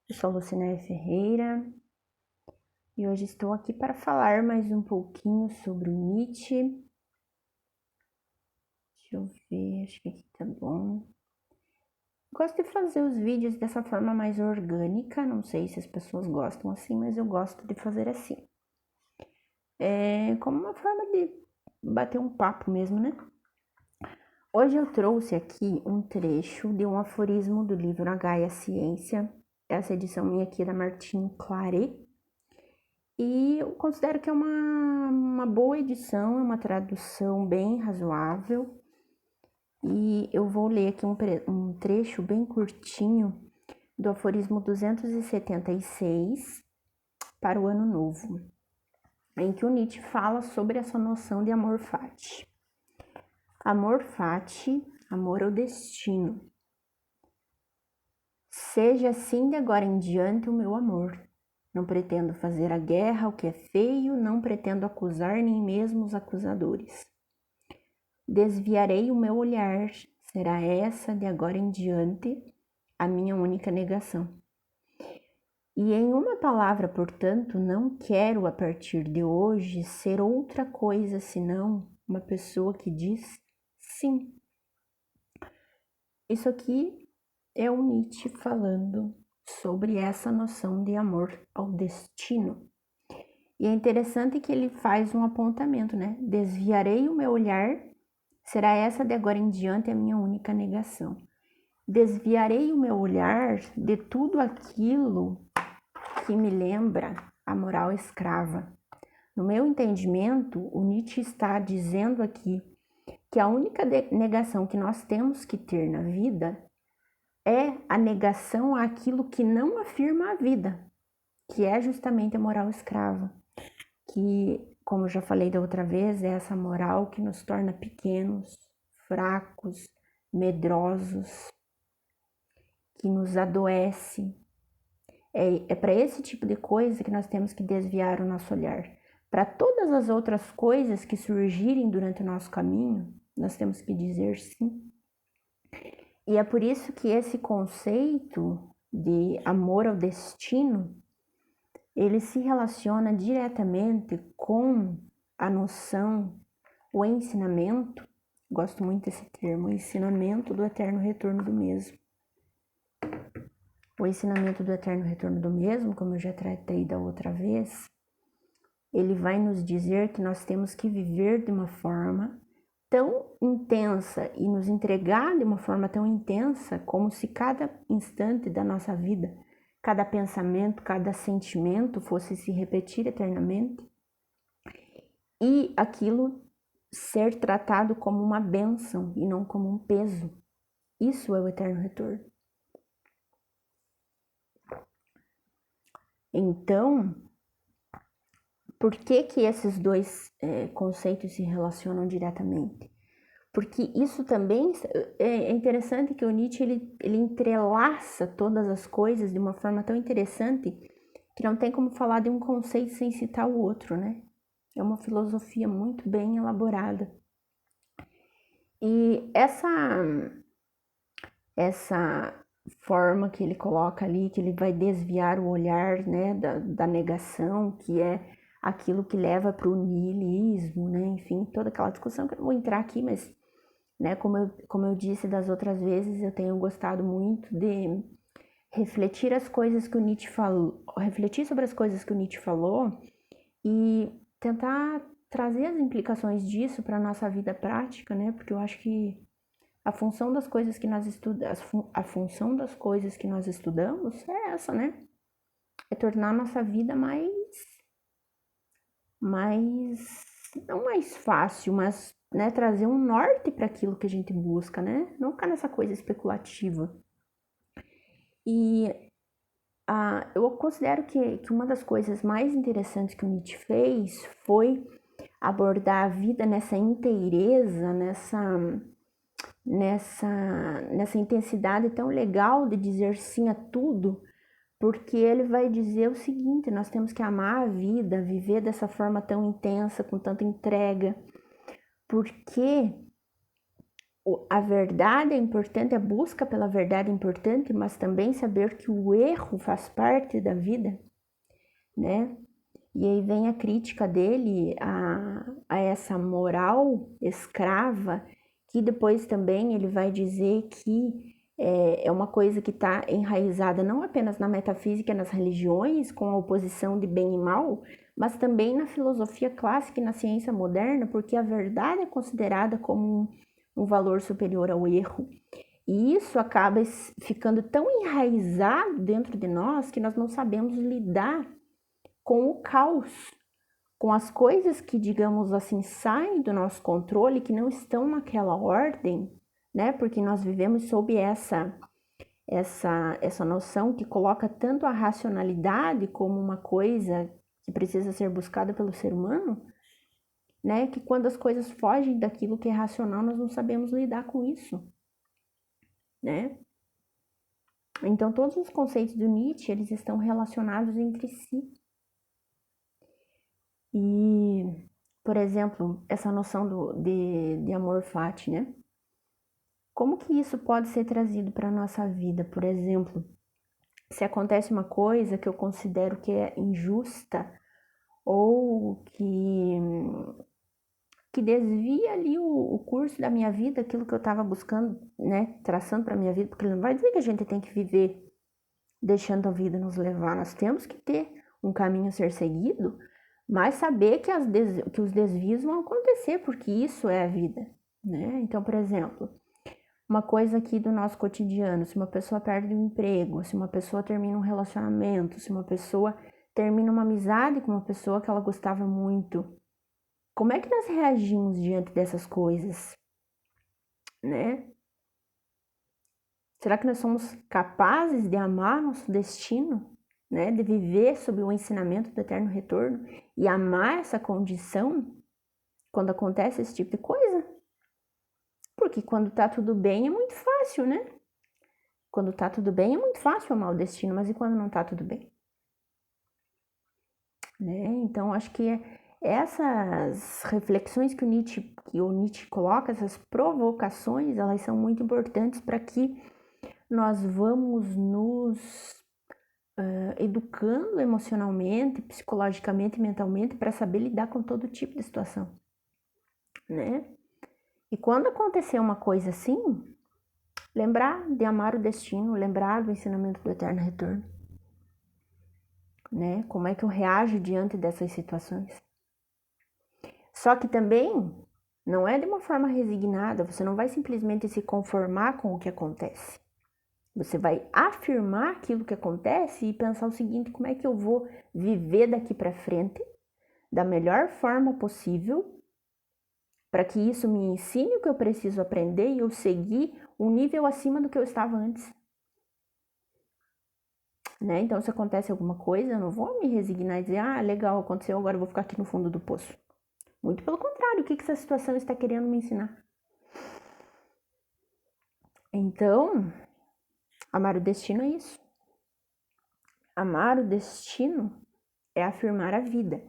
Eu sou Lucinéia Ferreira e hoje estou aqui para falar mais um pouquinho sobre o Nietzsche. Deixa eu ver, acho que aqui tá bom. Gosto de fazer os vídeos dessa forma mais orgânica, não sei se as pessoas gostam assim, mas eu gosto de fazer assim. É como uma forma de bater um papo mesmo, né? Hoje eu trouxe aqui um trecho de um aforismo do livro A Gaia Ciência. Essa edição minha aqui é da Martine Claret. E eu considero que é uma boa edição, é uma tradução bem razoável. E eu vou ler aqui um trecho bem curtinho do aforismo 276 para o Ano Novo, em que o Nietzsche fala sobre essa noção de amor fati. Amor fati, amor ao destino. Seja assim de agora em diante o meu amor. Não pretendo fazer a guerra ao que é feio, não pretendo acusar nem mesmo os acusadores. Desviarei o meu olhar, será essa de agora em diante a minha única negação. E em uma palavra, portanto, não quero a partir de hoje ser outra coisa senão uma pessoa que diz sim. Isso aqui é o Nietzsche falando sobre essa noção de amor ao destino. E é interessante que ele faz um apontamento, né? Desviarei o meu olhar, será essa de agora em diante a minha única negação. Desviarei o meu olhar de tudo aquilo que me lembra a moral escrava. No meu entendimento, o Nietzsche está dizendo aqui que a única negação que nós temos que ter na vida é a negação àquilo que não afirma a vida, que é justamente a moral escrava. Que, como eu já falei da outra vez, é essa moral que nos torna pequenos, fracos, medrosos, que nos adoece. É para esse tipo de coisa que nós temos que desviar o nosso olhar. Para todas as outras coisas que surgirem durante o nosso caminho, nós temos que dizer sim. E é por isso que esse conceito de amor ao destino, ele se relaciona diretamente com a noção, o ensinamento, gosto muito desse termo, o ensinamento do eterno retorno do mesmo. O ensinamento do eterno retorno do mesmo, como eu já tratei da outra vez, ele vai nos dizer que nós temos que viver de uma forma tão intensa e nos entregar de uma forma tão intensa como se cada instante da nossa vida, cada pensamento, cada sentimento fosse se repetir eternamente e aquilo ser tratado como uma bênção e não como um peso. Isso é o eterno retorno. Então, por que que esses dois conceitos se relacionam diretamente? Porque isso também é interessante que o Nietzsche ele entrelaça todas as coisas de uma forma tão interessante que não tem como falar de um conceito sem citar o outro, né? É uma filosofia muito bem elaborada. E essa forma que ele coloca ali, que ele vai desviar o olhar, né, da negação, que é aquilo que leva para o niilismo, né? Enfim, toda aquela discussão que eu não vou entrar aqui, mas né, como eu disse das outras vezes, eu tenho gostado muito de refletir as coisas que o Nietzsche falou, refletir sobre as coisas que o Nietzsche falou e tentar trazer as implicações disso para a nossa vida prática, né? Porque eu acho que a função das coisas que nós a função das coisas que nós estudamos é essa, né? É tornar a nossa vida não mais fácil, mas né, trazer um norte para aquilo que a gente busca, né? Não ficar nessa coisa especulativa. E eu considero que uma das coisas mais interessantes que o Nietzsche fez foi abordar a vida nessa inteireza, nessa intensidade tão legal de dizer sim a tudo, porque ele vai dizer o seguinte: nós temos que amar a vida, viver dessa forma tão intensa, com tanta entrega, porque a verdade é importante, a busca pela verdade é importante, mas também saber que o erro faz parte da vida, né? E aí vem a crítica dele a essa moral escrava, que depois também ele vai dizer que é uma coisa que está enraizada não apenas na metafísica e nas religiões, com a oposição de bem e mal, mas também na filosofia clássica e na ciência moderna, porque a verdade é considerada como um valor superior ao erro. E isso acaba ficando tão enraizado dentro de nós que nós não sabemos lidar com o caos, com as coisas que, digamos assim, saem do nosso controle, que não estão naquela ordem, né? Porque nós vivemos sob essa noção que coloca tanto a racionalidade como uma coisa que precisa ser buscada pelo ser humano, né? Que quando as coisas fogem daquilo que é racional, nós não sabemos lidar com isso, né? Então, todos os conceitos do Nietzsche, eles estão relacionados entre si. E, por exemplo, essa noção de amor fati, né? Como que isso pode ser trazido para a nossa vida? Por exemplo, se acontece uma coisa que eu considero que é injusta ou que desvia ali o curso da minha vida, aquilo que eu estava buscando, né, traçando para a minha vida, porque ele não vai dizer que a gente tem que viver deixando a vida nos levar, nós temos que ter um caminho a ser seguido, mas saber que os desvios vão acontecer, porque isso é a vida, né? Então, por exemplo, uma coisa aqui do nosso cotidiano, se uma pessoa perde um emprego, se uma pessoa termina um relacionamento, se uma pessoa termina uma amizade com uma pessoa que ela gostava muito, como é que nós reagimos diante dessas coisas, né? Será que nós somos capazes de amar nosso destino, né? De viver sob o ensinamento do eterno retorno e amar essa condição quando acontece esse tipo de coisa? Porque quando tá tudo bem é muito fácil, né? Quando tá tudo bem é muito fácil amar o destino, mas e quando não tá tudo bem? Né? Então, acho que essas reflexões que o Nietzsche coloca, essas provocações, elas são muito importantes para que nós vamos nos educando emocionalmente, psicologicamente, mentalmente, para saber lidar com todo tipo de situação, né? E quando acontecer uma coisa assim, lembrar de amar o destino, lembrar do ensinamento do eterno retorno, né? Como é que eu reajo diante dessas situações? Só que também não é de uma forma resignada, você não vai simplesmente se conformar com o que acontece. Você vai afirmar aquilo que acontece e pensar o seguinte: como é que eu vou viver daqui para frente da melhor forma possível para que isso me ensine o que eu preciso aprender e eu seguir um nível acima do que eu estava antes. Né? Então, se acontece alguma coisa, eu não vou me resignar e dizer: ah, legal, aconteceu, agora eu vou ficar aqui no fundo do poço. Muito pelo contrário, o que essa situação está querendo me ensinar? Então, amar o destino é isso. Amar o destino é afirmar a vida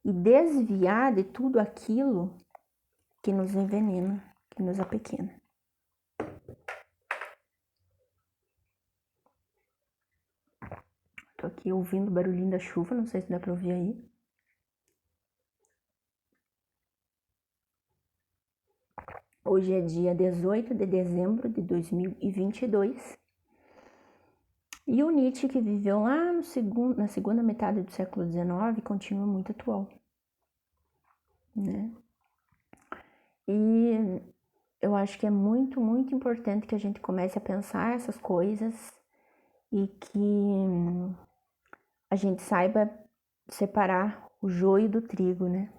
e desviar de tudo aquilo que nos envenena, que nos apequena. Tô aqui ouvindo o barulhinho da chuva, não sei se dá pra ouvir aí. Hoje é dia 18 de dezembro de 2022. E o Nietzsche, que viveu lá na segunda metade do século XIX, continua muito atual, né? E eu acho que é muito, muito importante que a gente comece a pensar essas coisas e que a gente saiba separar o joio do trigo, né?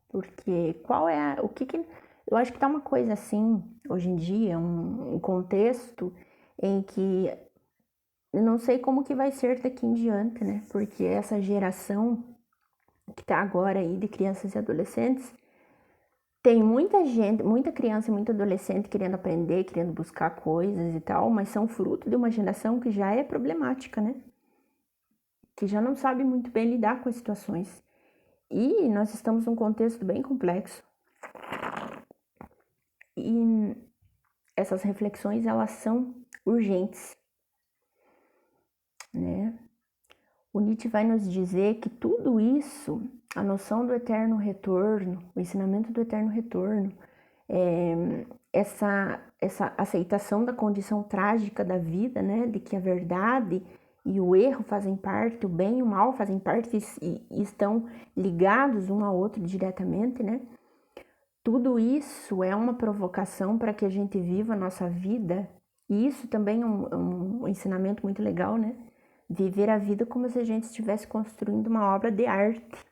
Porque eu acho que tá uma coisa assim, hoje em dia, um contexto em que eu não sei como que vai ser daqui em diante, né? Porque essa geração que tá agora aí de crianças e adolescentes, tem muita gente, muita criança e muito adolescente querendo aprender, querendo buscar coisas e tal, mas são fruto de uma geração que já é problemática, né? Que já não sabe muito bem lidar com as situações. E nós estamos num contexto bem complexo. E essas reflexões, elas são urgentes, né? O Nietzsche vai nos dizer que tudo isso, a noção do eterno retorno, o ensinamento do eterno retorno, essa aceitação da condição trágica da vida, né, de que a verdade e o erro fazem parte, o bem e o mal fazem parte e estão ligados um ao outro diretamente, né? Tudo isso é uma provocação para que a gente viva a nossa vida, e isso também é um ensinamento muito legal, né? Viver a vida como se a gente estivesse construindo uma obra de arte,